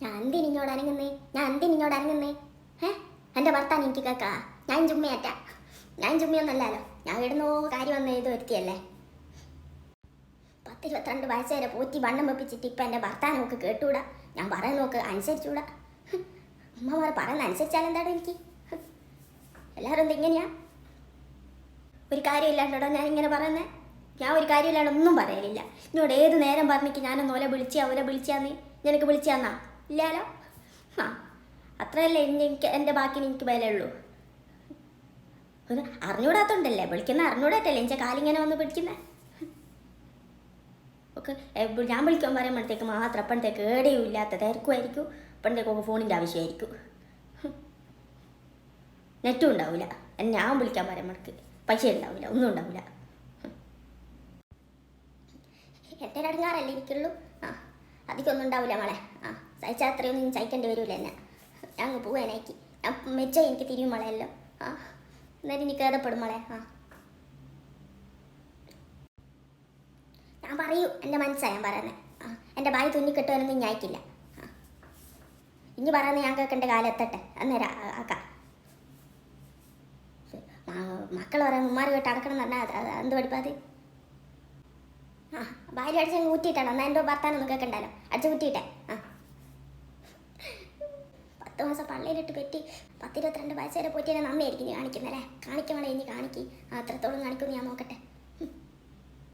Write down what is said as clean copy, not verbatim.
ഞാൻ എന്തിനിങ്ങോട് അനങ്ങുന്നേ? ഏ എൻ്റെ ഭർത്താൻ എനിക്ക് കേൾക്കാ? ഞാൻ ചുമ്മയാറ്റാ? ഞാൻ ചുമ്മയൊന്നല്ലല്ലോ. ഞാൻ ഇടുന്നോ കാര്യം വന്ന് എഴുതി വരുത്തിയല്ലേ. 10-22 വയസ്സ് വരെ പോറ്റി വണ്ണം വെപ്പിച്ചിട്ട് ഇപ്പം എൻ്റെ ഭർത്താൻ നോക്ക് കേട്ടൂടാ. ഞാൻ പറയുന്ന നോക്ക് അനുസരിച്ചൂടാ. അമ്മമാർ പറയുന്ന അനുസരിച്ചാലെന്താടോ എനിക്ക്? എല്ലാവരും എന്തിങ്ങനെയാ? ഒരു കാര്യമില്ലാണ്ടോ ഞാൻ ഇങ്ങനെ പറയുന്നത്? ഞാൻ ഒരു കാര്യമില്ലാണ്ട് ഒന്നും പറയലില്ല. എന്നോട് ഏത് നേരം പറഞ്ഞിട്ട് ഞാനൊന്ന് ഓലെ വിളിച്ചാന്ന് നിനക്ക് വിളിച്ചാന്നാ? ഇല്ലാലോ. ആ അത്രയല്ലേ എനിക്ക് എൻ്റെ ബാക്കിന് എനിക്ക് വിലയുള്ളൂ. ഒന്ന് അറിഞ്ഞൂടാത്തോണ്ടല്ലേ വിളിക്കുന്ന, അറിഞ്ഞൂടാത്തല്ലേ എൻ്റെ കാലിങ്ങനെ വന്ന് പിടിക്കുന്നത്. ഓക്കെ ഞാൻ വിളിക്കാൻ പറയുമ്പോഴത്തേക്ക് മാത്രം അപ്പോഴത്തേക്ക് ഏടെയും ഇല്ലാത്ത തിരക്കുമായിരിക്കും. അപ്പോഴത്തേക്കൊക്കെ ഫോണിൻ്റെ ആവശ്യമായിരിക്കും. നെറ്റും ഉണ്ടാവില്ല. ഞാൻ വിളിക്കാൻ പറയുമ്പോഴേക്ക് പൈസ ഉണ്ടാവില്ല, ഒന്നും ഉണ്ടാവില്ല. എൻ്റെ അടങ്ങാറല്ലേ എനിക്കുള്ളൂ. ആ അധികമൊന്നും ഉണ്ടാവില്ല മോളെ. ആ സഹിച്ചാൽ അത്രയൊന്നും സഹിക്കേണ്ടി വരില്ല എന്നെ. ഞാൻ അങ്ങ് പോവാനാക്കി. ഞാൻ മെച്ച എനിക്ക് തിരിയും മോളെയല്ലോ. ആ എന്നാലും എനിക്ക് ഏതപ്പെടും മോളെ. ആ ഞാൻ പറയൂ, എൻ്റെ മനസ്സാണ് ഞാൻ പറയുന്നത്. ആ എൻ്റെ ബായി തുന്നിക്കെട്ടുവാനൊന്നും ഞാൻ അയക്കില്ല. ആ ഇനി പറയുന്നത് ഞാൻ കേൾക്കേണ്ട കാലം എത്തട്ടെ, അന്നേരം ആക്കാം. മക്കൾ പറയാൻ ഉമ്മാർ കേട്ട് അടക്കണം എന്ന് പറഞ്ഞാൽ എന്ത് പഠിപ്പാത്? ആ ഭാര്യ അടിച്ച് അങ്ങ് ഊറ്റിയിട്ടാണോ? എന്നാൽ എൻ്റെ ഭർത്താനൊന്നും കേൾക്കണ്ടല്ലോ, അടിച്ച് ഊറ്റിയിട്ടെ. ആ 10 മാസം പള്ളിയിലിട്ട് പെറ്റി 10-22 വയസ്സ് വരെ പോറ്റി നന്നായിരിക്കും നീ കാണിക്കുന്നല്ലേ? കാണിക്കണേ ഇനി കാണിക്ക്. അത്രത്തോളം കാണിക്കുമെന്ന് ഞാൻ നോക്കട്ടെ.